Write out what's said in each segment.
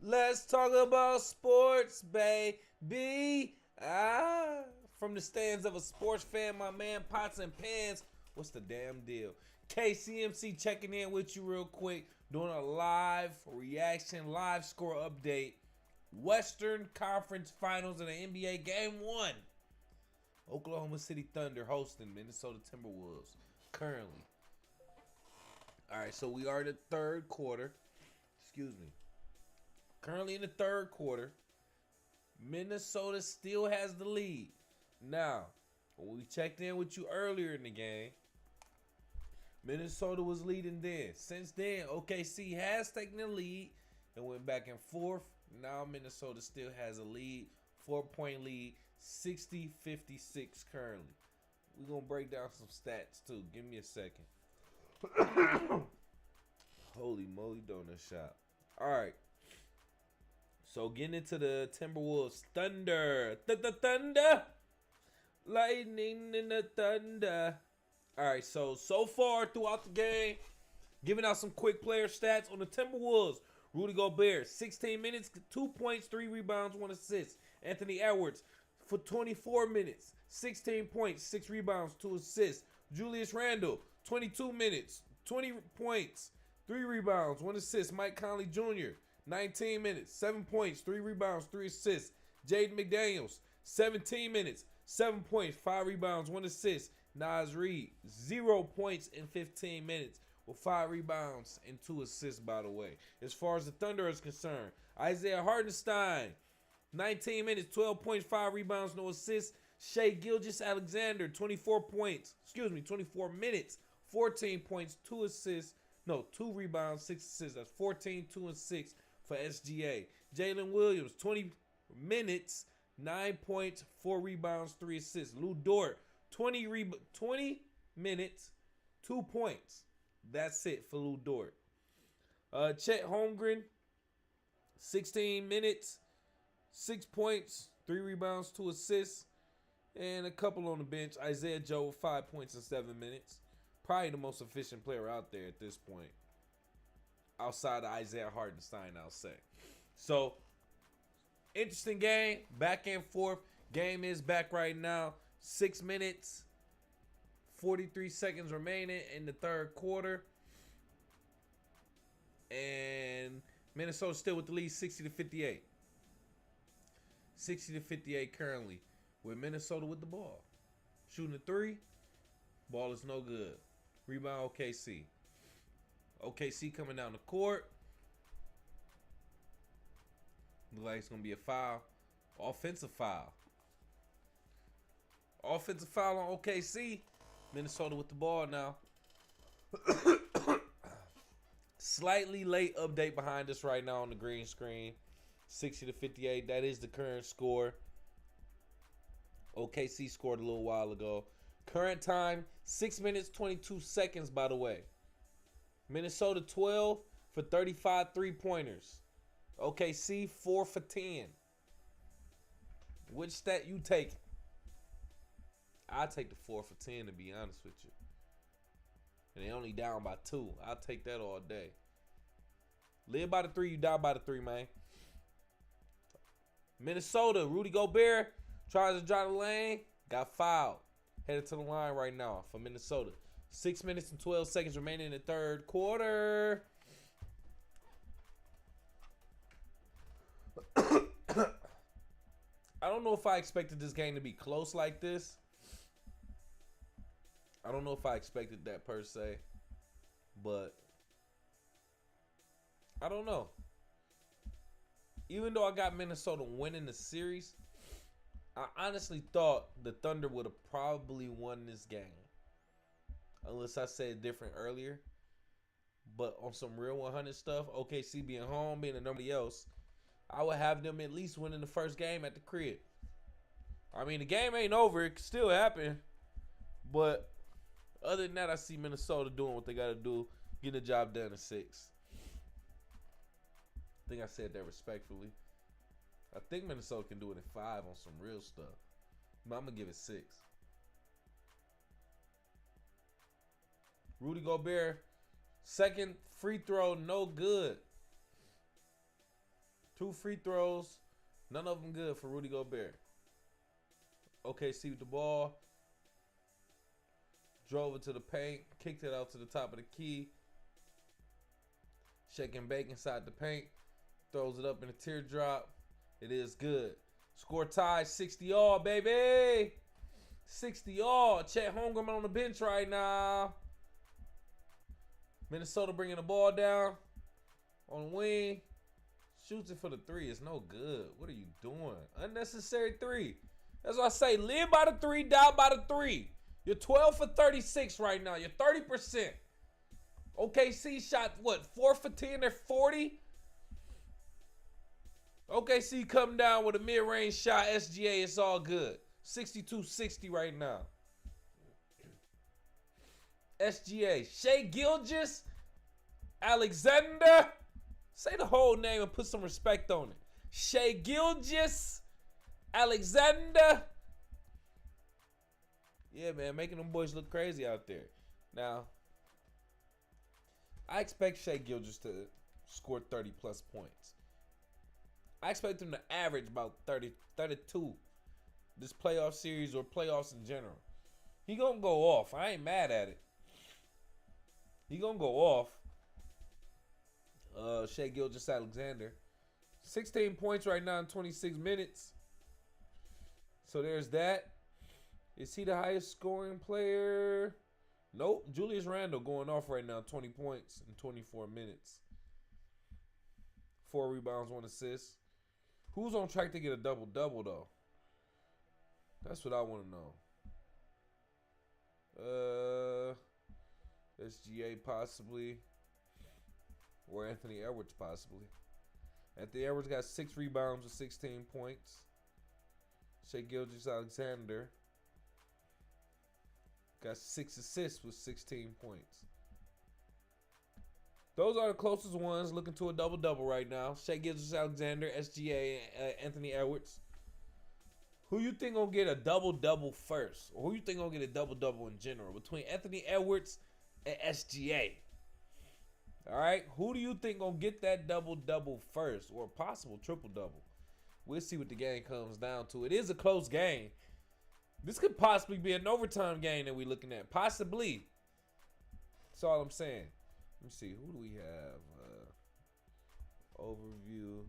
Let's talk about sports, baby. From the stands of a sports fan, my man Pots and Pans. What's the damn deal? KCMC checking in with you real quick, doing a live reaction, live score update. Western Conference Finals in the NBA Game 1. Oklahoma City Thunder hosting Minnesota Timberwolves currently. All right, so we are in the third quarter. Excuse me. Currently in the third quarter, Minnesota still has the lead. Now, when we checked in with you earlier in the game, Minnesota was leading then. Since then, OKC has taken the lead and went back and forth. Now Minnesota still has a lead, 4-point lead, 60-56 currently. We're going to break down some stats too. Give me a second. Holy moly donut shop. All right. So getting into the Timberwolves Thunder. Thunder. Lightning in the thunder. All right, so far throughout the game, giving out some quick player stats on the Timberwolves. Rudy Gobert, 16 minutes, 2 points, 3 rebounds, 1 assist. Anthony Edwards, for 24 minutes, 16 points, 6 rebounds, 2 assists. Julius Randle, 22 minutes, 20 points, 3 rebounds, 1 assist. Mike Conley Jr., 19 minutes, 7 points, 3 rebounds, 3 assists. Jaden McDaniels, 17 minutes, 7 points, 5 rebounds, 1 assist. Naz Reid, 0 points in 15 minutes with 5 rebounds and 2 assists, by the way. As far as the Thunder is concerned, Isaiah Hartenstein, 19 minutes, 12 points, 5 rebounds, no assists. Shai Gilgeous-Alexander, 24 minutes, 14 points, 2 assists. No, 2 rebounds, 6 assists. That's 14, 2, and 6 for SGA. Jalen Williams, 20 minutes, 9 points, 4 rebounds, 3 assists. Lou Dort, 20 minutes, 2 points. That's it for Lou Dort. Chet Holmgren, 16 minutes, 6 points, 3 rebounds, 2 assists, and a couple on the bench. Isaiah Joe, 5 points in 7 minutes. Probably the most efficient player out there at this point. Outside of Isaiah Hartenstein, I'll say. So, interesting game. Back and forth. Game is back right now. 6 minutes, 43 seconds remaining in the third quarter. And Minnesota still with the lead, 60-58. 60-58 currently with Minnesota with the ball. Shooting a 3. Ball is no good. Rebound OKC. OKC coming down the court. Looks like it's going to be a foul. Offensive foul. Offensive foul on OKC. Minnesota with the ball now. Slightly late update behind us right now on the green screen. 60-58. That is the current score. OKC scored a little while ago. Current time, 6 minutes, 22 seconds, by the way. Minnesota 12 for 35 three-pointers. OKC 4 for 10. Which stat you take? I'll take the 4 for 10, to be honest with you. And they only down by 2. I'll take that all day. Live by the 3, you die by the 3, man. Minnesota, Rudy Gobert tries to drive the lane. Got fouled. Headed to the line right now for Minnesota. 6 minutes and 12 seconds remaining in the third quarter. I don't know if I expected this game to be close like this. I don't know if I expected that per se. But I don't know. Even though I got Minnesota winning the series, I honestly thought the Thunder would have probably won this game. Unless I said different earlier. But on some real 100 stuff, OKC being home, being nobody else, I would have them at least winning the first game at the crib. I mean, the game ain't over. It can still happen. But other than that, I see Minnesota doing what they got to do, getting the job done in 6. I think I said that respectfully. I think Minnesota can do it in 5 on some real stuff. But I'm going to give it 6. Rudy Gobert, second free throw, no good. 2 free throws. None of them good for Rudy Gobert. OKC with the ball. Drove it to the paint. Kicked it out to the top of the key. Shake and bake inside the paint. Throws it up in a teardrop. It is good. Score tie, 60 all, baby. 60 all. Chet Holmgren on the bench right now. Minnesota bringing the ball down on the wing. Shoots it for the 3. It's no good. What are you doing? Unnecessary 3. That's what I say. Live by the 3, die by the 3. You're 12 for 36 right now. You're 30%. OKC shot, what, 4 for 10? They're 40? OKC come down with a mid-range shot. SGA, it's all good. 62-60 right now. SGA. Shai Gilgeous-Alexander. Say the whole name and put some respect on it. Shai Gilgeous-Alexander. Yeah, man, making them boys look crazy out there. Now, I expect Shai Gilgeous to score 30-plus points. I expect him to average about 30, 32 this playoff series or playoffs in general. He gonna go off. I ain't mad at it. He gonna go off. Shai Gilgeous-Alexander. 16 points right now in 26 minutes. So there's that. Is he the highest scoring player? Nope. Julius Randle going off right now. 20 points in 24 minutes. 4 rebounds, 1 assist. Who's on track to get a double-double, though? That's what I want to know. SGA possibly. Or Anthony Edwards possibly. Anthony Edwards got 6 rebounds with 16 points. Shai Gilgeous-Alexander got 6 assists with 16 points. Those are the closest ones looking to a double-double right now. Shai Gilgeous-Alexander, SGA, Anthony Edwards. Who you think gonna get a double-double first? Or who you think gonna get a double-double in general? Between Anthony Edwards and SGA. All right? Who do you think gonna get that double-double first? Or a possible triple-double? We'll see what the game comes down to. It is a close game. This could possibly be an overtime game that we're looking at. Possibly. That's all I'm saying. Let me see. Who do we have? Overview.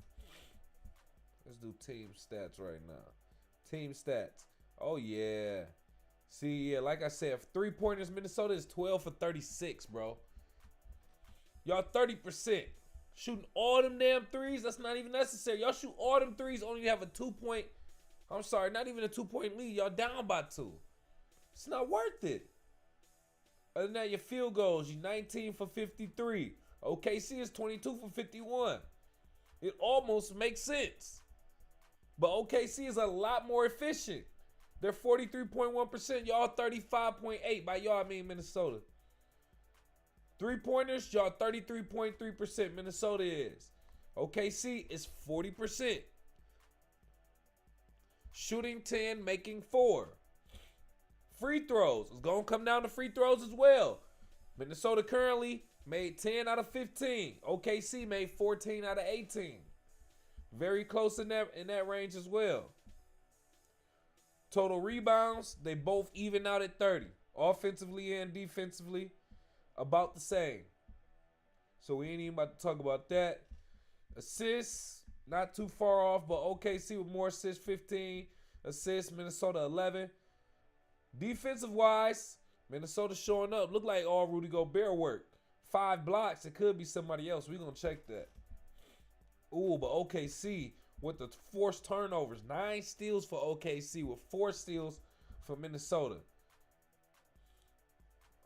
Let's do team stats right now. Team stats. Oh, yeah. See, yeah, like I said, 3-pointers, Minnesota is 12 for 36, bro. Y'all 30%. Shooting all them damn threes, that's not even necessary. Y'all shoot all them threes, only have a 2-point. I'm sorry, not even a 2-point lead. Y'all down by 2. It's not worth it. Other than that, your field goals, you 19 for 53. OKC is 22 for 51. It almost makes sense. But OKC is a lot more efficient. They're 43.1%. Y'all 35.8. By y'all, I mean Minnesota. 3-pointers, y'all 33.3%. Minnesota is. OKC is 40%. Shooting 10, making 4. Free throws. It's going to come down to free throws as well. Minnesota currently made 10 out of 15. OKC made 14 out of 18. Very close in that range as well. Total rebounds, they both even out at 30. Offensively and defensively, about the same. So we ain't even about to talk about that. Assists, not too far off, but OKC with more assists, 15 assists, Minnesota 11. Defensive-wise, Minnesota showing up. Look like all Rudy Gobert work. 5 blocks. It could be somebody else. We're going to check that. Ooh, but OKC with the forced turnovers. 9 steals for OKC with 4 steals for Minnesota.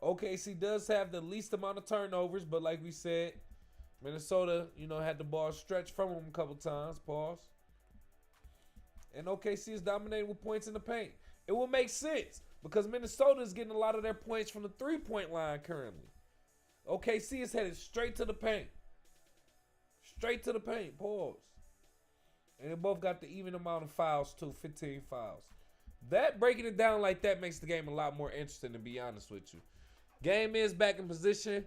OKC does have the least amount of turnovers, but like we said, Minnesota, had the ball stretched from them a couple times. Pause. And OKC is dominating with points in the paint. It will make sense because Minnesota is getting a lot of their points from the 3-point line currently. OKC is headed straight to the paint. Straight to the paint. Pause. And they both got the even amount of fouls too, 15 fouls. That breaking it down like that makes the game a lot more interesting, to be honest with you. Game is back in position.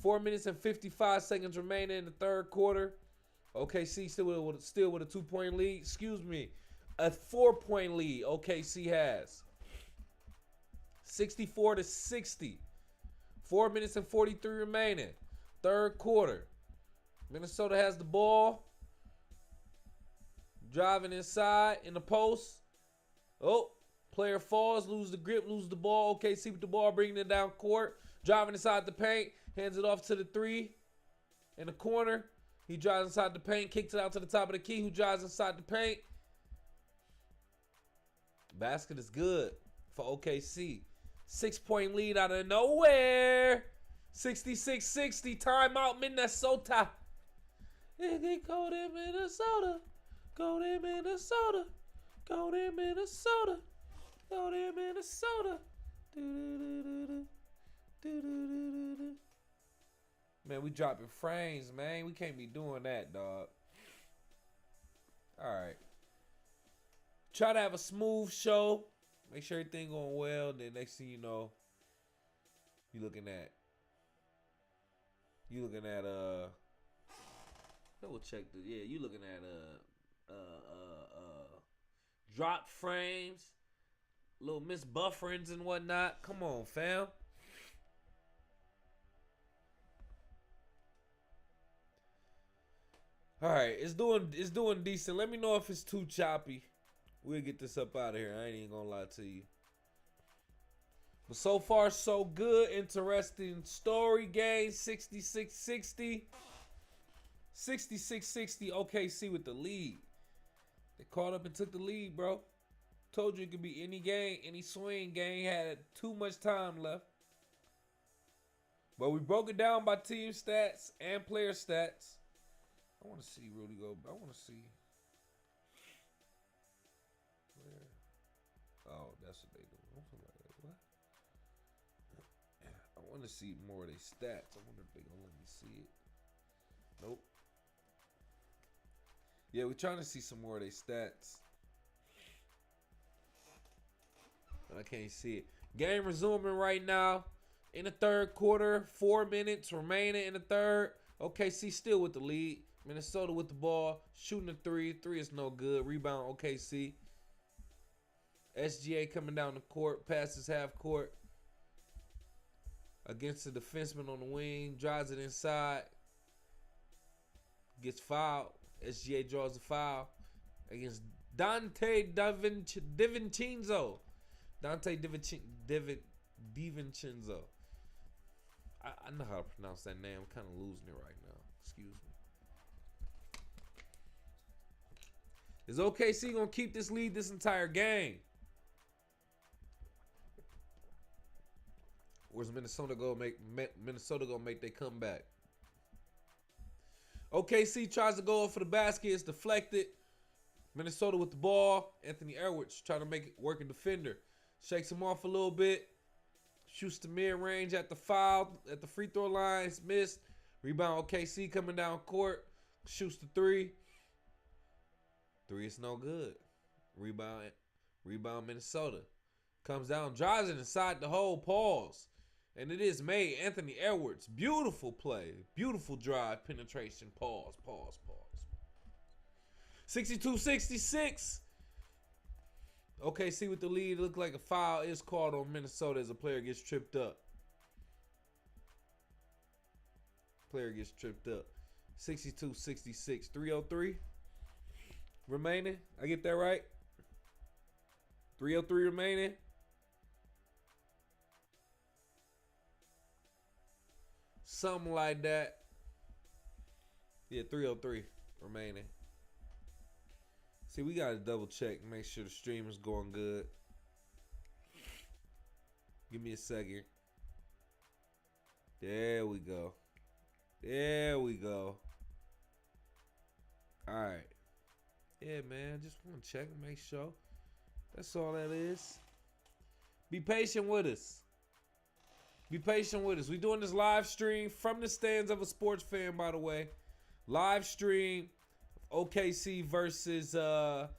4 minutes and 55 seconds remaining in the third quarter. OKC still with a 2-point lead. Excuse me, a 4-point lead. OKC has 64-60. 4 minutes and 43 remaining. Third quarter. Minnesota has the ball. Driving inside in the post. Oh, player falls, lose the grip, lose the ball. OKC with the ball, bringing it down court. Driving inside the paint. Hands it off to the 3 in the corner. He drives inside the paint, kicks it out to the top of the key. Who drives inside the paint? Basket is good for OKC. 6-point lead out of nowhere. 66-60. Timeout, Minnesota. Go to Minnesota. Go to Minnesota. Go to Minnesota. Go to Minnesota. Man, we dropping frames, man. We can't be doing that, dog. All right. Try to have a smooth show. Make sure everything going well. Then next thing you know, you looking at we'll check the you looking at drop frames, little misbufferings and whatnot. Come on, fam. All right, it's doing decent. Let me know if it's too choppy. We'll get this up out of here. I ain't even gonna lie to you. But so far, so good. Interesting story game. 66-60. 66-60. OKC with the lead. They caught up and took the lead, bro. Told you it could be any game, any swing game. Had too much time left. But we broke it down by team stats and player stats. I want to see Rudy go. I want to see. Where? Oh, that's what they do. What? I want to see more of their stats. I wonder if they gonna let me see it. Nope. Yeah, we're trying to see some more of their stats. But I can't see it. Game resuming right now. In the third quarter. 4 minutes remaining in the third. OKC still with the lead. Minnesota with the ball. Shooting a 3. 3 is no good. Rebound OKC. SGA coming down the court. Passes half court. Against the defenseman on the wing. Drives it inside. Gets fouled. SGA draws a foul against Dante DiVincenzo. Dante DiVincenzo. I know how to pronounce that name. I'm kind of losing it right now. Excuse me. Is OKC going to keep this lead this entire game? Or is Minnesota going to make their comeback? OKC tries to go up for the basket. It's deflected. Minnesota with the ball. Anthony Edwards trying to make it working defender. Shakes him off a little bit. Shoots the mid-range at the foul. At the free throw line. It's missed. Rebound OKC coming down court. Shoots the 3. 3 is no good. Rebound Minnesota. Comes down. Drives it inside the hole. Pause. And it is made. Anthony Edwards. Beautiful play. Beautiful drive. Penetration. Pause. 62-66. OKC with the lead. Look like a foul is called on Minnesota as a player gets tripped up. 62-66. 3:03 remaining. I get that right? 3:03 remaining. Something like that. Yeah, 3:03 remaining. See, we got to double check and make sure the stream is going good. Give me a second. There we go. All right. Yeah, man. Just want to check and make sure. That's all that is. Be patient with us. Be patient with us. We're doing this live stream from the stands of a sports fan, by the way. Live stream OKC versus the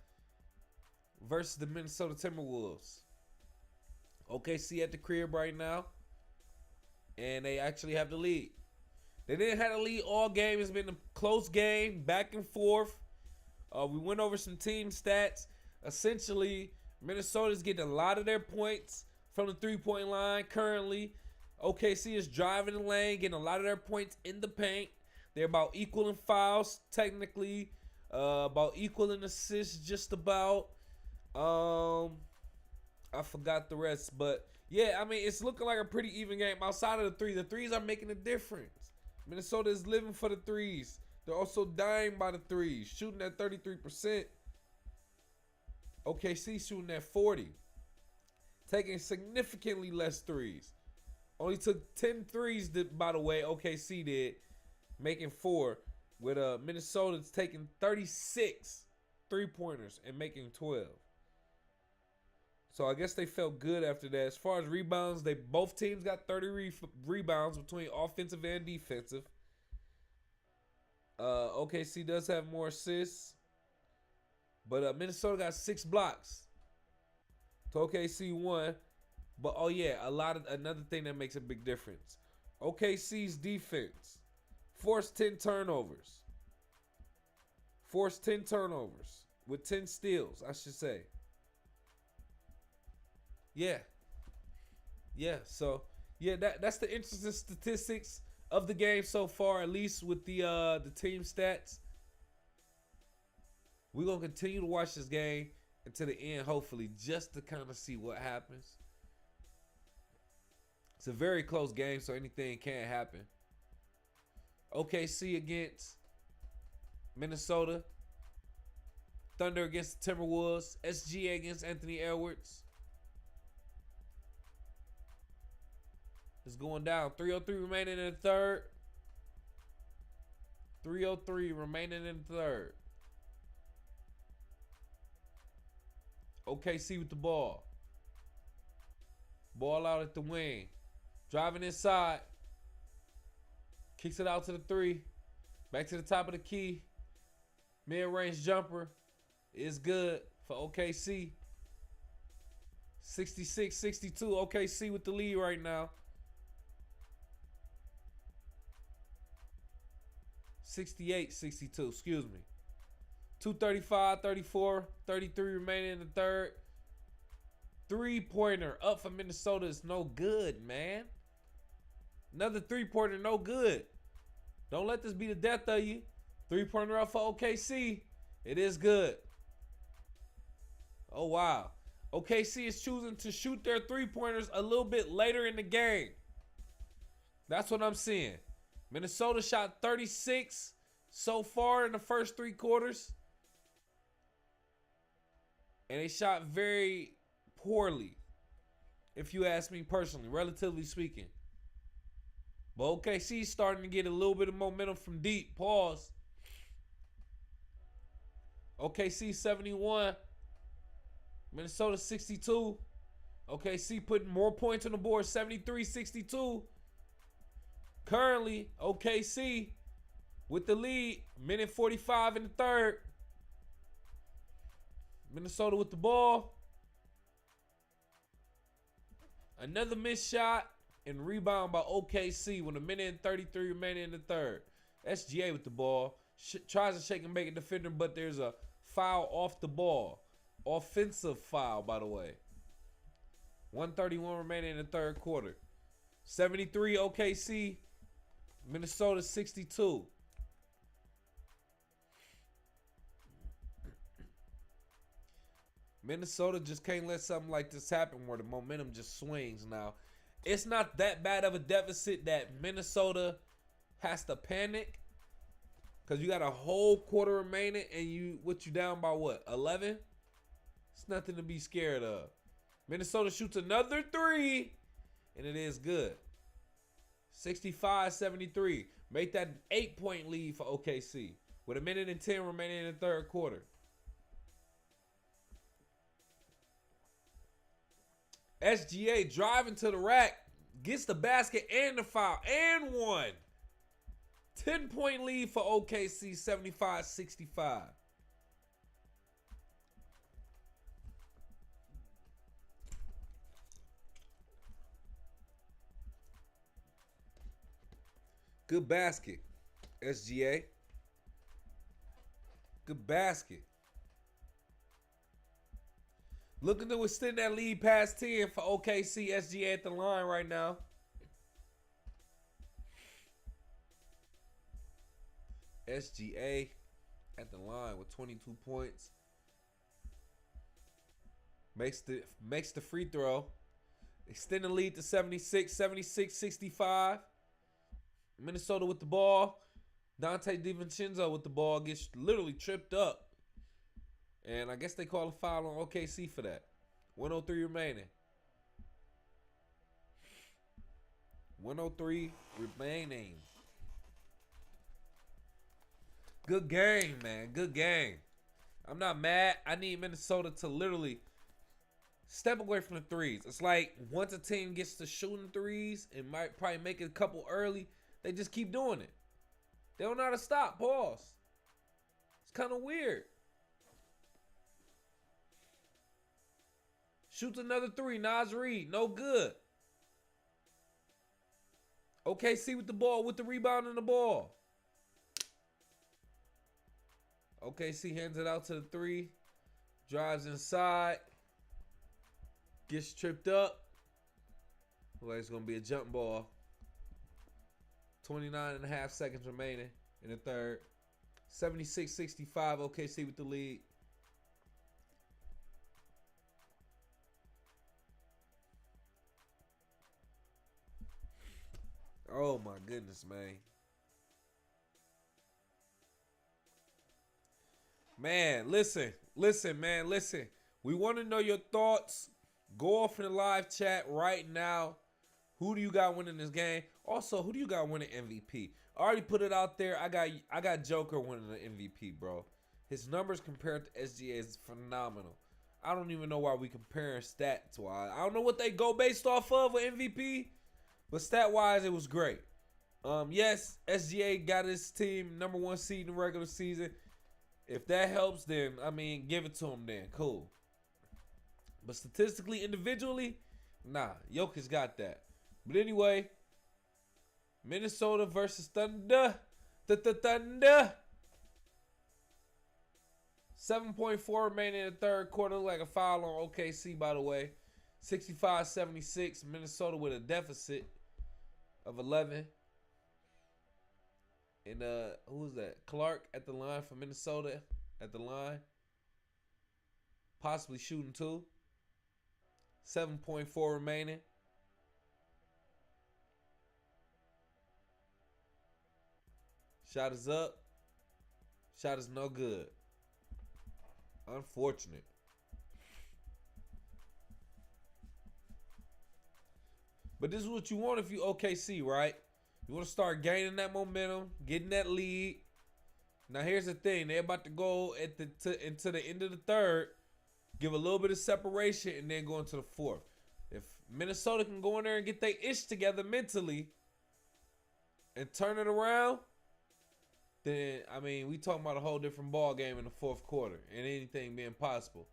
Minnesota Timberwolves. OKC at the crib right now. And they actually have the lead. They didn't have a lead all game. It's been a close game, back and forth. We went over some team stats. Essentially, Minnesota's getting a lot of their points from the three-point line currently. OKC is driving the lane, getting a lot of their points in the paint. They're about equal in fouls, technically. About equal in assists, just about. I forgot the rest. But, yeah, I mean, it's looking like a pretty even game outside of the three. The threes are making a difference. Minnesota is living for the threes. They're also dying by the threes, shooting at 33%. OKC shooting at 40%. Taking significantly less threes. Only took 10 threes, by the way, OKC did, making 4. With Minnesota's taking 36 three-pointers and making 12. So I guess they felt good after that. As far as rebounds, both teams got 30 rebounds between offensive and defensive. OKC does have more assists. But Minnesota got 6 blocks to OKC 1. But, oh, yeah, another thing that makes a big difference. OKC's defense forced 10 turnovers. Forced 10 turnovers with 10 steals, I should say. Yeah. Yeah, so, yeah, that's the interesting statistics of the game so far, at least with the team stats. We're going to continue to watch this game until the end, hopefully, just to kind of see what happens. It's a very close game, so anything can happen. OKC against Minnesota. Thunder against the Timberwolves. SGA against Anthony Edwards. It's going down. 3:03 remaining in the third. 3:03 remaining in the third. OKC with the ball. Ball out at the wing. Driving inside. Kicks it out to the 3. Back to the top of the key. Mid-range jumper is good for OKC. 66-62. OKC with the lead right now. 68-62, excuse me. 2:35, 34, 33 remaining in the third. Three-pointer up for Minnesota is no good, man. Another three-pointer, no good. Don't let this be the death of you. Three-pointer up for OKC. It is good. Oh, wow. OKC is choosing to shoot their three-pointers a little bit later in the game. That's what I'm seeing. Minnesota shot 36 so far in the first 3 quarters. And they shot very poorly, if you ask me personally, relatively speaking. But OKC's starting to get a little bit of momentum from deep. Pause. OKC 71. Minnesota 62. OKC putting more points on the board. 73-62. Currently, OKC with the lead. Minute 45 in the third. Minnesota with the ball. Another missed shot and rebound by OKC with a minute and 33 remaining in the third. SGA with the ball. Tries to shake and make a defender, but there's a foul off the ball. Offensive foul, by the way. 1:31 remaining in the third quarter. 73 OKC. Minnesota 62. Minnesota just can't let something like this happen where the momentum just swings now. It's not that bad of a deficit that Minnesota has to panic, because you got a whole quarter remaining and you down by what, 11? It's nothing to be scared of. Minnesota shoots another 3, and it is good. 65-73. Make that an 8-point lead for OKC with a minute and 10 remaining in the third quarter. SGA driving to the rack, gets the basket and the foul, and one. 10-point lead for OKC, 75-65. Good basket, SGA. Good basket. Looking to extend that lead past 10 for OKC. SGA at the line right now. SGA at the line with 22 points. Makes the free throw. Extend the lead to 76, 65. Minnesota with the ball. Dante DiVincenzo with the ball gets literally tripped up. And I guess they call a foul on OKC for that. 103 remaining. 103 remaining. Good game, man. Good game. I'm not mad. I need Minnesota to literally step away from the threes. It's like once a team gets to shooting threes and might probably make it a couple early, they just keep doing it. They don't know how to stop. Pause. It's kind of weird. Shoots another three. Naz Reid. No good. OKC with the ball, with the rebound and the ball. OKC hands it out to the three. Drives inside. Gets tripped up. Looks like it's going to be a jump ball. 29.5 seconds remaining in the third. 76-65, OKC with the lead. Oh my goodness, man. Man, listen. We want to know your thoughts. Go off in the live chat right now. Who do you got winning this game? Also, who do you got winning MVP? I already put it out there. I got Joker winning the MVP, bro. His numbers compared to SGA is phenomenal. I don't even know why we comparing stats wise. I don't know what they go based off of with MVP, but stat wise, it was great. Yes, SGA got his team #1 seed in the regular season. If that helps, then I mean, give it to him. Then cool. But statistically, individually, nah, Jokic got that. But anyway, Minnesota versus Thunder. Thunder. 7.4 remaining in the third quarter. Like a foul on OKC, by the way. 65-76. Minnesota with a deficit of 11. And who was that? Clark at the line for Minnesota. At the line. Possibly shooting two. 7.4 remaining. Shot is up. Shot is no good. Unfortunate. But this is what you want if you OKC, right? You want to start gaining that momentum, getting that lead. Now here's the thing. They're about to go into the end of the third. Give a little bit of separation and then go into the fourth. If Minnesota can go in there and get their ish together mentally and turn it around, then, I mean, we talking about a whole different ball game in the fourth quarter and anything being possible.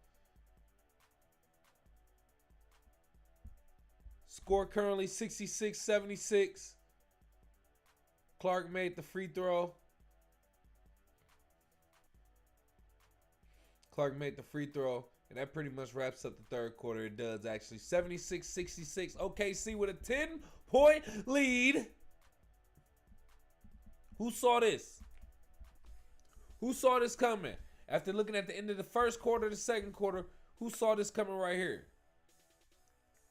Score currently 66-76. Clark made the free throw. And that pretty much wraps up the third quarter. It does, actually. 76-66. OKC with a 10-point lead. Who saw this? Who saw this coming? After looking at the end of the first quarter, the second quarter, who saw this coming right here?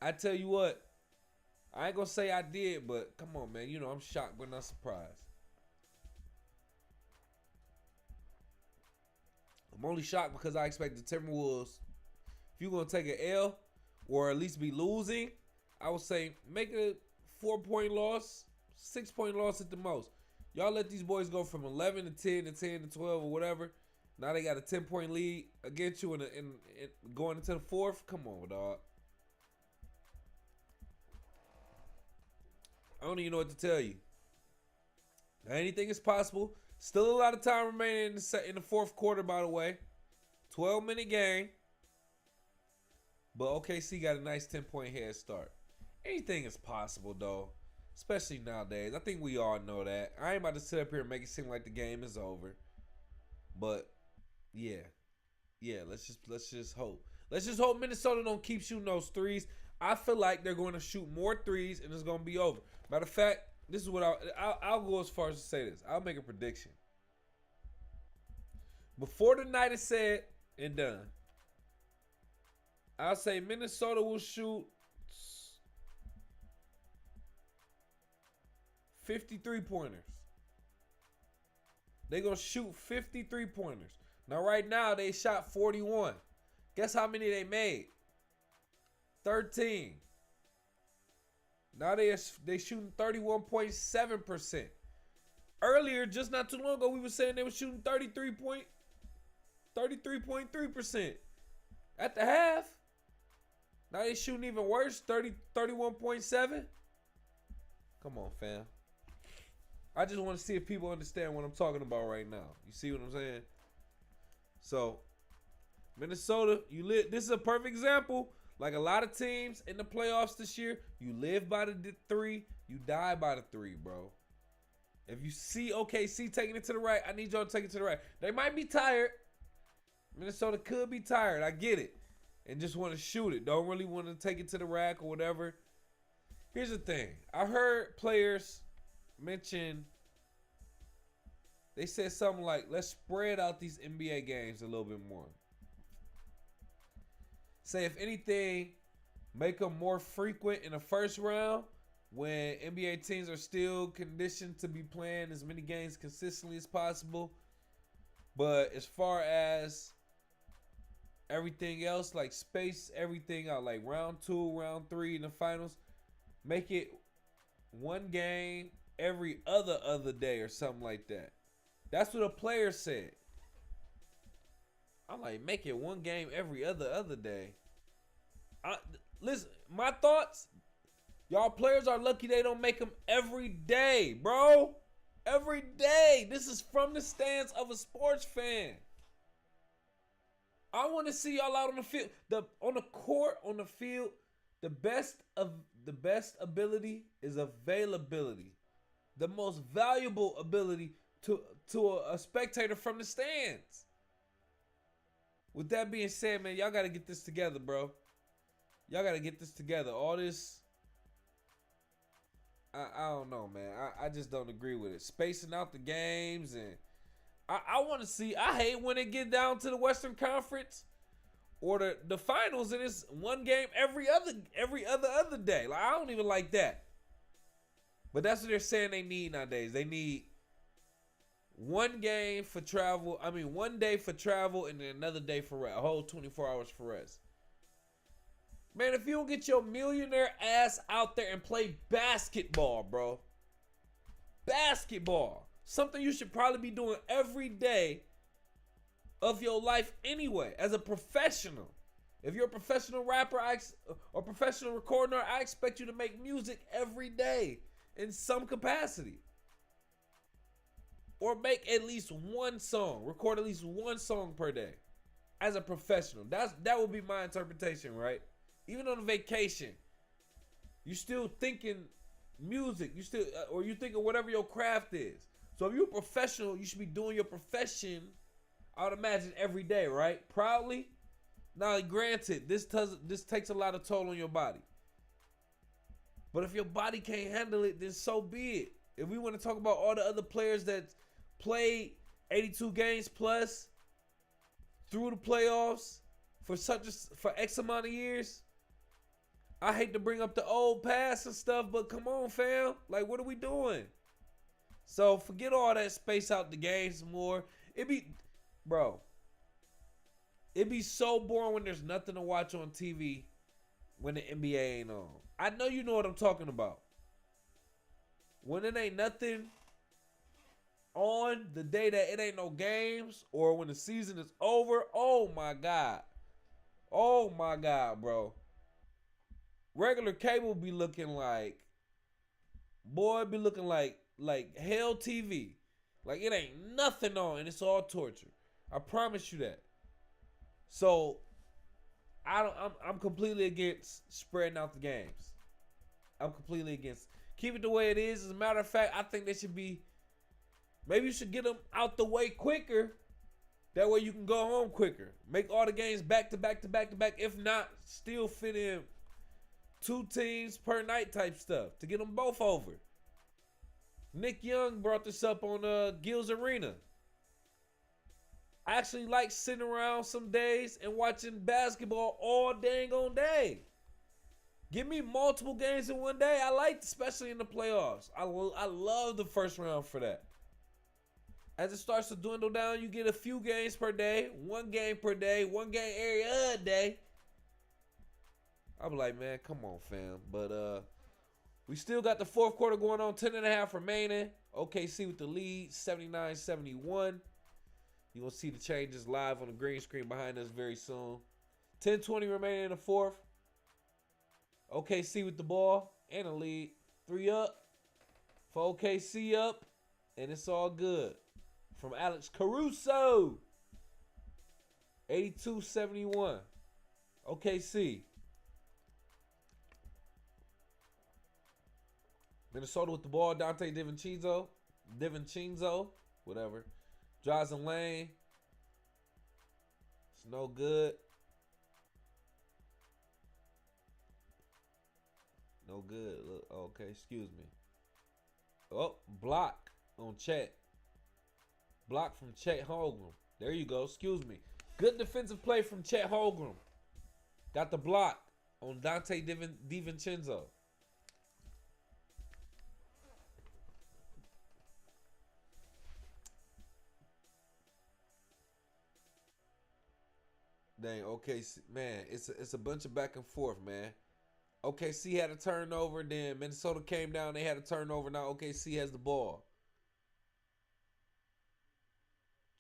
I tell you what, I ain't going to say I did, but come on, man. You know, I'm shocked but not surprised. I'm only shocked because I expect the Timberwolves, if you're going to take an L or at least be losing, I would say make it a 4-point loss, 6-point loss at the most. Y'all let these boys go from 11 to 10 to 10 to 12 or whatever. Now they got a 10-point lead against you in going into the fourth. Come on, dog. I don't even know what to tell you. Now, anything is possible. Still a lot of time remaining in the fourth quarter, by the way. 12-minute game. But OKC got a nice 10-point head start. Anything is possible, though. especially nowadays. I think we all know that. I ain't about to sit up here and make it seem like the game is over. But yeah. Let's just hope. Let's just hope Minnesota don't keep shooting those threes. I feel like they're going to shoot more threes and it's going to be over. Matter of fact, this is what I'll go as far as to say this. I'll make a prediction. Before the night is said and done, I'll say Minnesota will shoot 53 pointers. They're going to shoot 53 pointers. Now, right now, they shot 41. Guess how many they made? 13. Now they shooting 31.7%. Earlier, just not too long ago, we were saying they were shooting 33.3% at the half. Now they shooting even worse, 31.7. Come on, fam. I just want to see if people understand what I'm talking about right now. You see what I'm saying? So, Minnesota, this is a perfect example. Like a lot of teams in the playoffs this year, you live by the 3, you die by the 3, bro. If you see OKC taking it to the right, I need y'all to take it to the right. They might be tired. Minnesota could be tired. I get it. And just want to shoot it. Don't really want to take it to the rack or whatever. Here's the thing. I heard players mention, they said something like, let's spread out these NBA games a little bit more. Say, if anything, make them more frequent in the first round when NBA teams are still conditioned to be playing as many games consistently as possible. But as far as everything else, like space everything out, like round 2, round 3 in the finals, make it one game every other day or something like that. That's what a player said. I'm like, make it one game every other day. Listen, my thoughts, y'all players are lucky they don't make them every day, bro. Every day. This is from the stance of a sports fan. I want to see y'all out on the field, on the court, on the field. The best ability is availability. The most valuable ability to a spectator from the stands. With that being said, man, y'all got to get this together, bro. Y'all got to get this together. All this, I don't know, man. I just don't agree with it. Spacing out the games, and I want to see. I hate when it get down to the Western Conference or the finals, and it's one game every other day. Like, I don't even like that. But that's what they're saying they need nowadays. They need one game for travel. I mean, one day for travel and then another day for rest. A whole 24 hours for rest. Man, if you don't get your millionaire ass out there and play basketball, bro. Basketball. Something you should probably be doing every day of your life anyway, as a professional. If you're a professional rapper or professional recorder, I expect you to make music every day in some capacity. Or make at least one song, record at least one song per day as a professional. That would be my interpretation, right? Even on a vacation, you still thinking music, you still or you thinking whatever your craft is. So if you're a professional, you should be doing your profession, I would imagine, every day, right? Proudly. Now, granted, this takes a lot of toll on your body. But if your body can't handle it, then so be it. If we want to talk about all the other players that played 82 games plus through the playoffs for X amount of years, I hate to bring up the old past and stuff, but come on, fam. Like, what are we doing? So forget all that, space out the games more. It'd be so boring when there's nothing to watch on TV when the NBA ain't on. I know you know what I'm talking about. When it ain't nothing on the day that it ain't no games, or when the season is over, oh my God. Oh my God, bro. Regular cable be looking like, like hell TV. Like it ain't nothing on and it's all torture. I promise you that. So I'm completely against spreading out the games. I'm completely against, Keep it the way it is. As a matter of fact, I think they should be. Maybe you should get them out the way quicker. That way you can go home quicker. Make all the games back to back to back to back. If not, still fit in 2 teams per night type stuff to get them both over. Nick Young brought this up on Gil's Arena. I actually like sitting around some days and watching basketball all dang on day. Give me multiple games in one day. I like, especially in the playoffs. I love the first round for that. As it starts to dwindle down, you get a few games per day, 1 game per day, 1 game every other day. I'm like, man, come on, fam. But we still got the fourth quarter going on, 10.5 remaining. OKC with the lead, 79-71. You're going to see the changes live on the green screen behind us very soon. 10:20 remaining in the fourth. OKC with the ball and a lead. 3 up for OKC up, and it's all good. From Alex Caruso. 82-71. OKC. Minnesota with the ball. Dante DiVincenzo, whatever. Drives in lane. It's no good. No good. Look, okay, excuse me. Oh, block on Chet. Block from Chet Holmgren. There you go. Excuse me. Good defensive play from Chet Holmgren. Got the block on Dante DiVincenzo. Dang, OKC, man, it's a bunch of back and forth, man. OKC had a turnover, then Minnesota came down, they had a turnover, now OKC has the ball.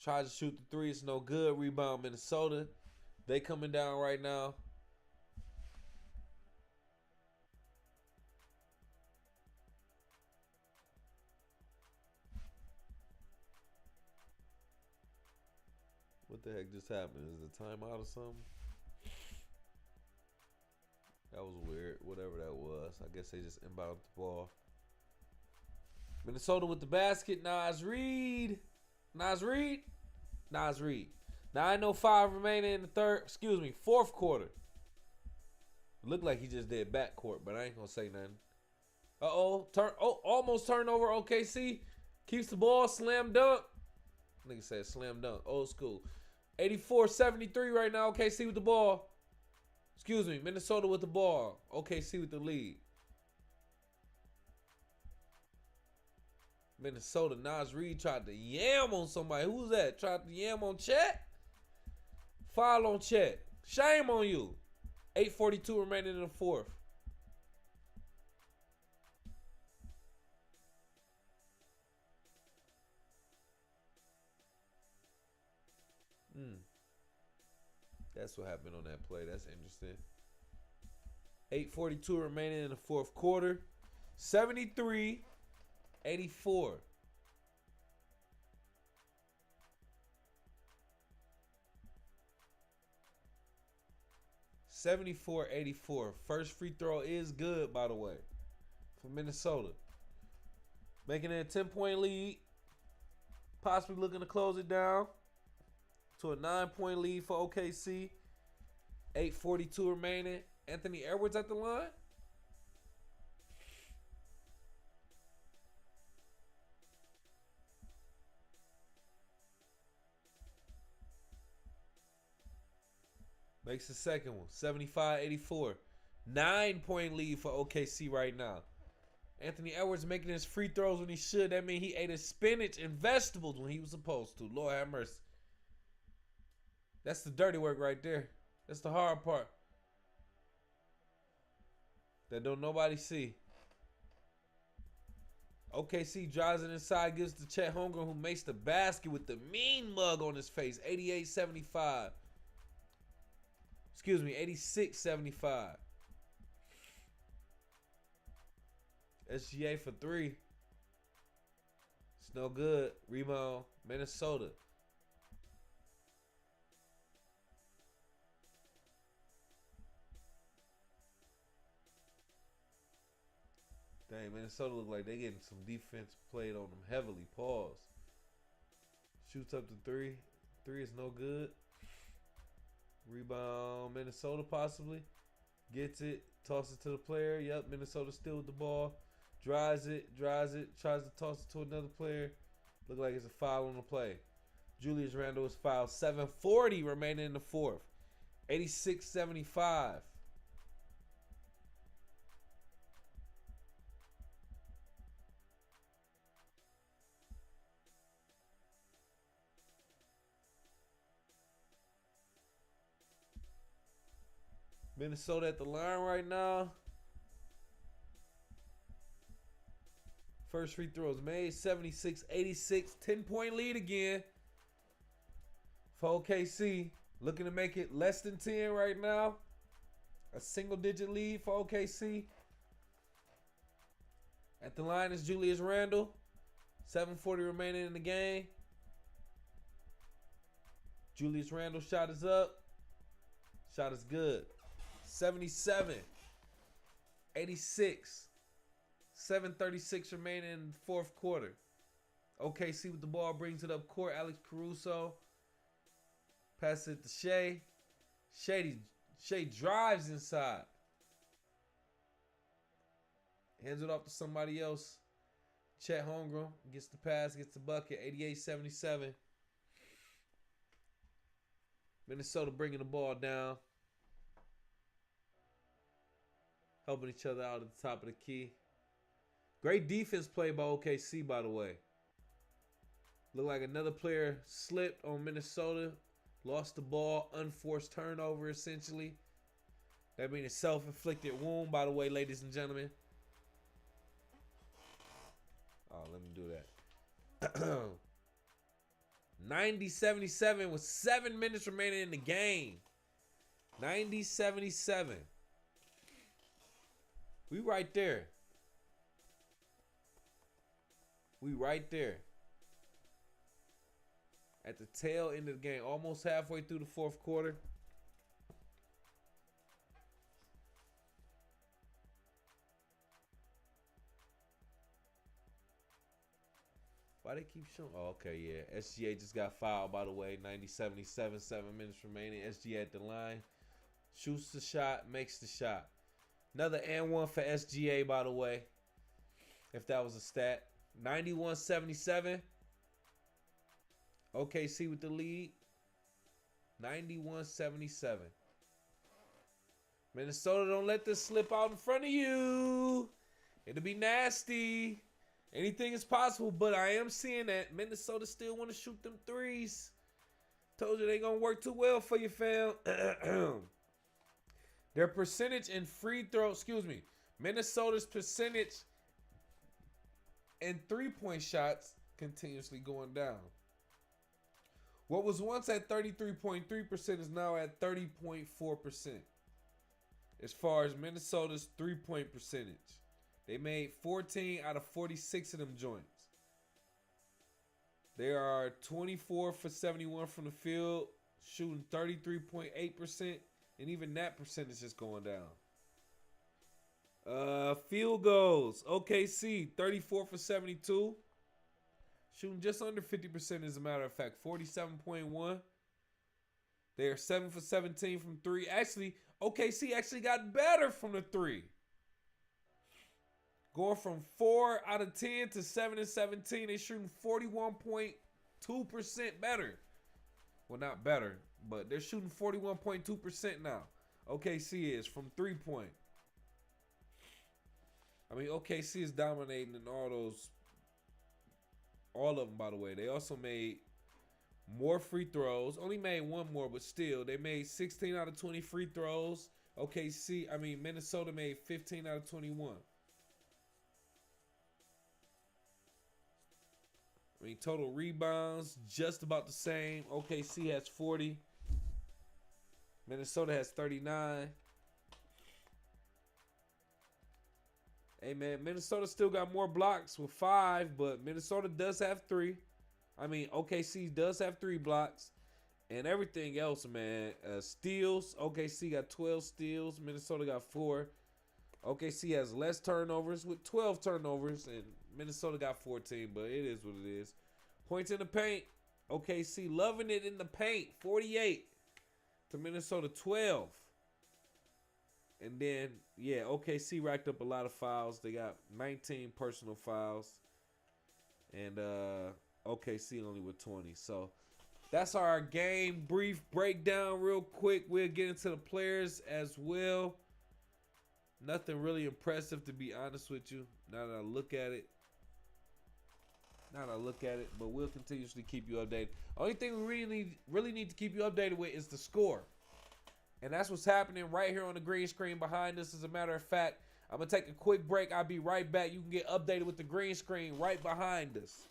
Tries to shoot the 3, it's no good. Rebound Minnesota. They coming down right now. What the heck just happened? Is it a timeout or something? That was weird. Whatever that was. I guess they just inbounded the ball. Minnesota with the basket. Naz Reid. 9:05 remaining in the fourth quarter. Looked like he just did backcourt, but I ain't gonna say nothing. Almost turnover. OKC keeps the ball. Slam dunk. Nigga said slam dunk. Old school. 84-73 right now. OKC with the ball. Minnesota with the ball. OKC with the lead. Minnesota, Naz Reid tried to yam on somebody. Who was that? Tried to yam on Chet? Foul on Chet. Shame on you. 8:42 remaining in the fourth. That's what happened on that play. That's interesting. 8:42 remaining in the fourth quarter. 73-84. First free throw is good, by the way, for Minnesota. Making it a 10-point lead. Possibly looking to close it down to a 9-point lead for OKC. 8:42 remaining. Anthony Edwards at the line. Makes the second one. 75-84. 9-point lead for OKC right now. Anthony Edwards making his free throws when he should. That means he ate his spinach and vegetables when he was supposed to. Lord have mercy. That's the dirty work right there. That's the hard part. That don't nobody see. OKC drives it inside, gives to Chet Holmgren, who makes the basket with the mean mug on his face. 86-75. SGA for 3. It's no good. Rebound, Minnesota. Dang, Minnesota look like they getting some defense played on them heavily. Pause. Shoots up to three. Three is no good. Rebound, Minnesota possibly. Gets it, tosses it to the player. Yep, Minnesota still with the ball. Drives it, tries to toss it to another player. Look like it's a foul on the play. Julius Randle is fouled. 7:40 remaining in the fourth. 86-75. Minnesota at the line right now. First free throw is made. 76-86. 10-point lead again for OKC. Looking to make it less than 10 right now. A single-digit lead for OKC. At the line is Julius Randle. 7:40 remaining in the game. Julius Randle shot is up. Shot is good. 77-86. 7:36 remaining in the fourth quarter. OKC with the ball, brings it up court. Alex Caruso. Passes it to Shai. Shai drives inside. Hands it off to somebody else. Chet Holmgren gets the pass, gets the bucket. 88-77. Minnesota bringing the ball down. Helping each other out at the top of the key. Great defense play by OKC, by the way. Looked like another player slipped on Minnesota. Lost the ball. Unforced turnover, essentially. That means a self-inflicted wound, by the way, ladies and gentlemen. Oh, let me do that. 90-77 with 7 minutes remaining in the game. 90-77. We right there. We right there. At the tail end of the game. Almost halfway through the fourth quarter. Why they keep showing? Oh, okay, yeah. SGA just got fouled, by the way. 90-77, 7 minutes remaining. SGA at the line. Shoots the shot, makes the shot. Another and one for SGA, by the way. If that was a stat. 91-77. OKC with the lead. 91-77. Minnesota, don't let this slip out in front of you. It'll be nasty. Anything is possible, but I am seeing that Minnesota still want to shoot them threes. Told you they going to work too well for you, fam. Their percentage in free throw, Minnesota's percentage in three-point shots continuously going down. What was once at 33.3% is now at 30.4%. As far as Minnesota's three-point percentage. They made 14 out of 46 of them joints. They are 24 for 71 from the field, shooting 33.8%, and even that percentage is going down. Field goals. OKC, 34 for 72. Shooting just under 50% as a matter of fact, 47.1. They are 7 for 17 from three. Actually, OKC actually got better from the three. Going from 4 out of 10 to 7 and 17. They're shooting 41.2% better. Well, not better, but they're shooting 41.2% now. OKC is from 3-point. I mean, OKC is dominating in all of them, by the way. They also made more free throws. Only made one more, but still, they made 16 out of 20 free throws. Minnesota made 15 out of 21. Total rebounds, just about the same. OKC has 40. Minnesota has 39. Hey, man, Minnesota still got more blocks with 5, but Minnesota does have 3. OKC does have 3 blocks. And everything else, man. Steals, OKC got 12 steals. Minnesota got 4. OKC has less turnovers with 12 turnovers, and Minnesota got 14, but it is what it is. Points in the paint. OKC loving it in the paint, 48 to Minnesota 12. And then, yeah, OKC racked up a lot of fouls. They got 19 personal fouls. And OKC only with 20. So that's our game brief breakdown real quick. We'll get into the players as well. Nothing really impressive, to be honest with you, now that I look at it. But we'll continuously keep you updated. Only thing we really need to keep you updated with is the score. And that's what's happening right here on the green screen behind us. As a matter of fact, I'm going to take a quick break. I'll be right back. You can get updated with the green screen right behind us.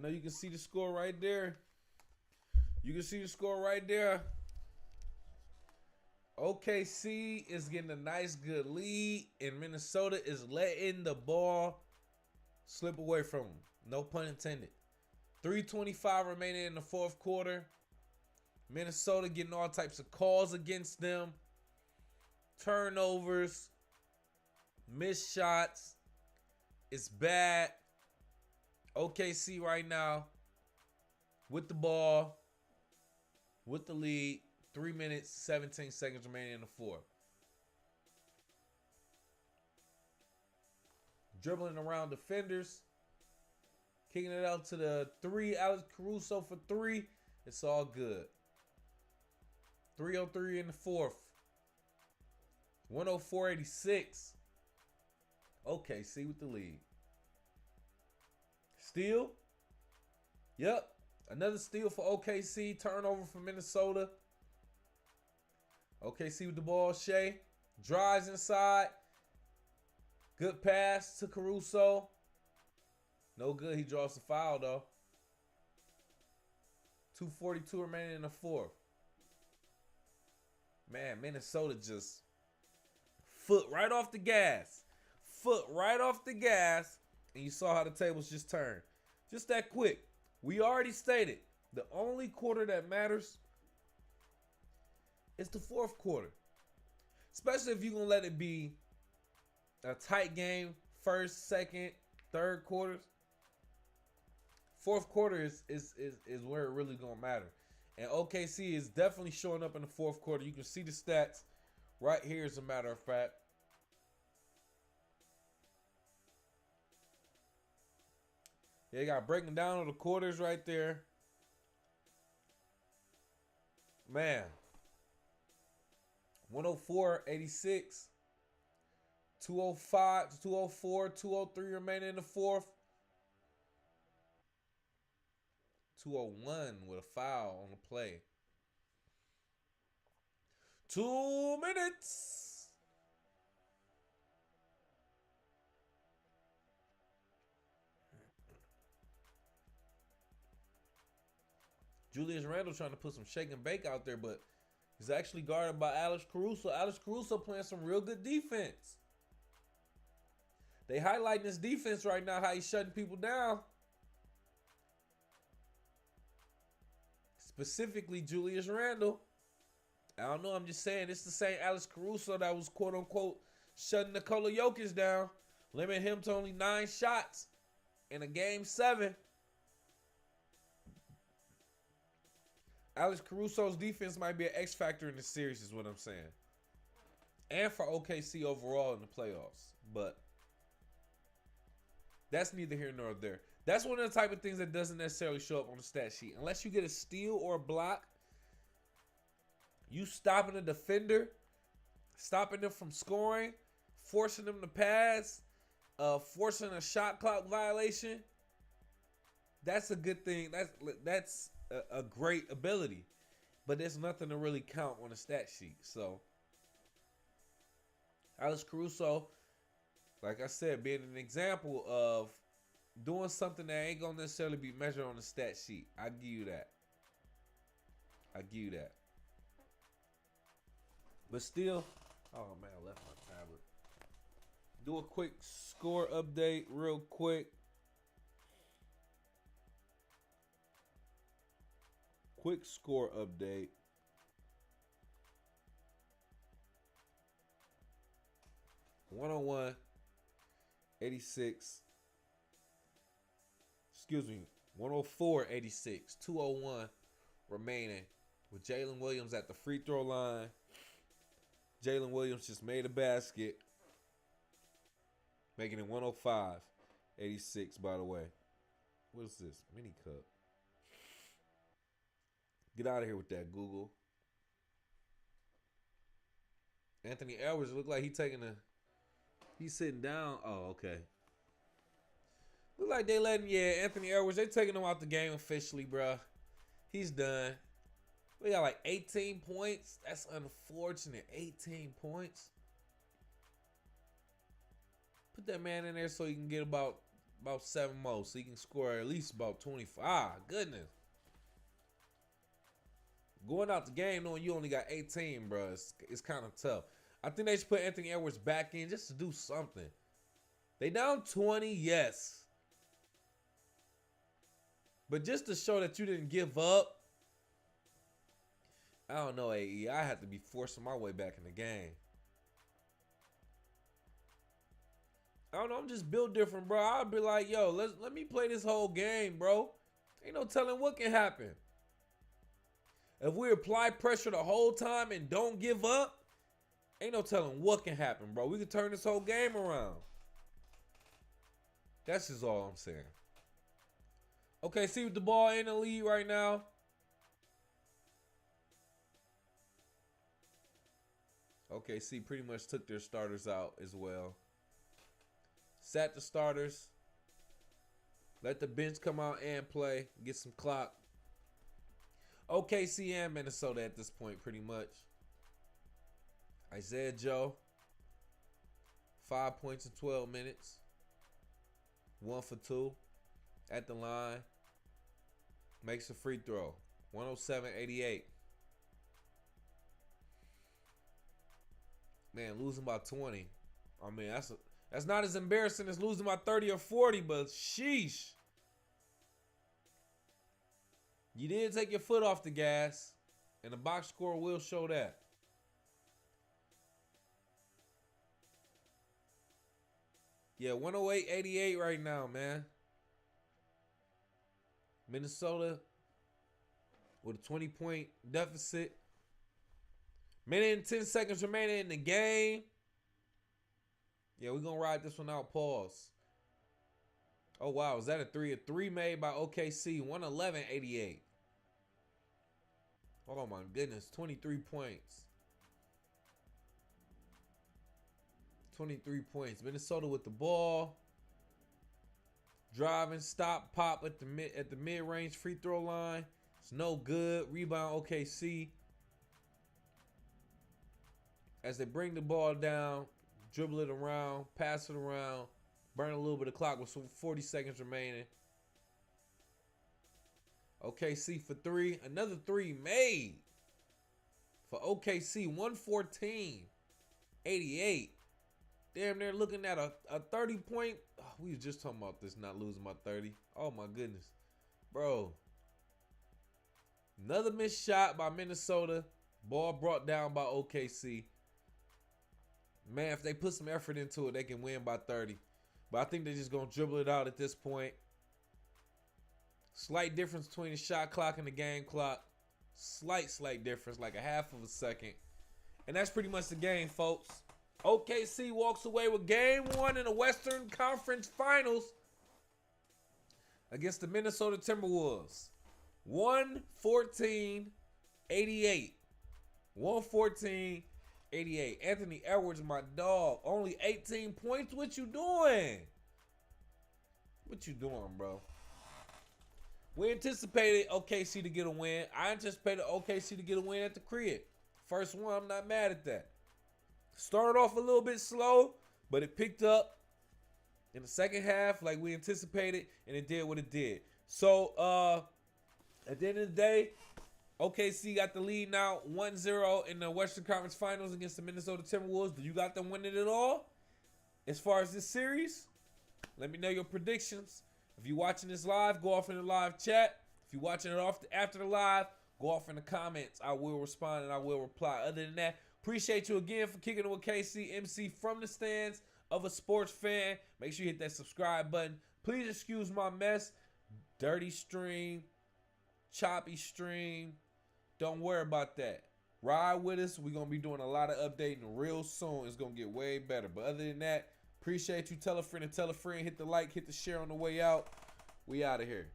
know you can see the score right there. You can see the score right there. OKC is getting a nice, good lead, and Minnesota is letting the ball slip away from them. No pun intended. 3:25 remaining in the fourth quarter. Minnesota getting all types of calls against them. Turnovers. Missed shots. It's bad. OKC right now with the ball, with the lead. 3 minutes, 17 seconds remaining in the fourth. Dribbling around defenders. Kicking it out to the 3. Alex Caruso for 3. It's all good. 3:03 in the fourth. 104-86. OKC with the lead. Steal. Yep. Another steal for OKC. Turnover for Minnesota. OKC with the ball. Shai drives inside. Good pass to Caruso. No good. He draws the foul, though. 2:42 remaining in the fourth. Man, Minnesota just foot right off the gas. Foot right off the gas. And you saw how the tables just turned. Just that quick. We already stated the only quarter that matters is the fourth quarter. Especially if you're going to let it be a tight game, first, second, third quarters. Fourth quarter is where it really going to matter. And OKC is definitely showing up in the fourth quarter. You can see the stats right here, as a matter of fact. They got breaking down the quarters right there. Man. 104-86. 205, 204, 203 remaining in the fourth. 201 with a foul on the play. 2 minutes. Julius Randle trying to put some shake and bake out there, but he's actually guarded by Alex Caruso. Alex Caruso playing some real good defense. They highlighting this defense right now, how he's shutting people down. Specifically, Julius Randle. I don't know, I'm just saying, it's the same Alex Caruso that was quote-unquote shutting Nikola Jokic down, limiting him to only 9 shots in a game 7. Alex Caruso's defense might be an X factor in the series, is what I'm saying. And for OKC overall in the playoffs. But that's neither here nor there. That's one of the type of things that doesn't necessarily show up on the stat sheet. Unless you get a steal or a block, you stopping a defender, stopping them from scoring, forcing them to pass, forcing a shot clock violation. That's a good thing. That's a great ability. But there's nothing to really count on the stat sheet. So, Alex Caruso, like I said, being an example of doing something that ain't going to necessarily be measured on the stat sheet. I give you that. I give you that. But still, oh man, I left my tablet. Do a quick score update real quick. Quick score update. (101-86). Excuse me, 104-86. 2:01 remaining with Jalen Williams at the free throw line. Jalen Williams just made a basket, making it 105-86, by the way. What is this? Mini cup. Get out of here with that, Google. Anthony Edwards look like he's sitting down. Oh, okay. Look like they letting, Anthony Edwards, they taking him out the game officially, bro. He's done. We got like 18 points. That's unfortunate. 18 points. Put that man in there so he can get about About 7 more, so he can score at least about 25. Goodness. Going out the game knowing you only got 18, bro, it's kind of tough. I think they should put Anthony Edwards back in just to do something. They down 20, yes. But just to show that you didn't give up, I don't know, AE. I have to be forcing my way back in the game. I don't know. I'm just built different, bro. I'll be like, yo, let me play this whole game, bro. Ain't no telling what can happen. If we apply pressure the whole time and don't give up, ain't no telling what can happen, bro. We can turn this whole game around. That's just all I'm saying. Okay, see with the ball in the lead right now. Okay, see pretty much took their starters out as well. Sat the starters. Let the bench come out and play. Get some clock. OKC and Minnesota at this point pretty much. Isaiah Joe. 5 points in 12 minutes. 1 for 2. At the line. Makes a free throw. 107-88. Man, losing by 20. I mean, that's not as embarrassing as losing by 30 or 40, but sheesh. You did take your foot off the gas, and the box score will show that. Yeah, 108-88 right now, man. Minnesota with a 20-point deficit. Minute and 10 seconds remaining in the game. Yeah, we're going to ride this one out. Pause. Oh, wow. Is that a 3? A 3 made by OKC. 111-88. Oh, my goodness. 23 points. 23 points. Minnesota with the ball. Driving, stop, pop at the mid-range free throw line. It's no good. Rebound OKC. As they bring the ball down, dribble it around, pass it around, burn a little bit of clock with some 40 seconds remaining. OKC for 3. Another 3 made for OKC. 114-88. Damn, they're looking at a 30-point. Oh, we was just talking about this, not losing by 30. Oh, my goodness. Bro. Another missed shot by Minnesota. Ball brought down by OKC. Man, if they put some effort into it, they can win by 30. But I think they're just going to dribble it out at this point. Slight difference between the shot clock and the game clock. Slight difference, like a half of a second. And that's pretty much the game, folks. OKC walks away with game 1 in the Western Conference Finals against the Minnesota Timberwolves. 114-88. 114-88. Anthony Edwards, my dog. Only 18 points. What you doing? What you doing, bro? We anticipated OKC to get a win. I anticipated OKC to get a win at the crib. First one, I'm not mad at that. Started off a little bit slow, but it picked up in the second half like we anticipated, and it did what it did. So, at the end of the day, OKC got the lead now 1-0 in the Western Conference Finals against the Minnesota Timberwolves. Do you got them winning it all? As far as this series, let me know your predictions. If you're watching this live, go off in the live chat. If you're watching it after the live, go off in the comments. I will respond and I will reply. Other than that, appreciate you again for kicking it with KC MC from the stands of a sports fan. Make sure you hit that subscribe button. Please excuse my mess. Dirty stream, choppy stream. Don't worry about that. Ride with us. We're going to be doing a lot of updating real soon. It's going to get way better. But other than that, appreciate you. Tell a friend and tell a friend. Hit the like, hit the share on the way out. We out of here.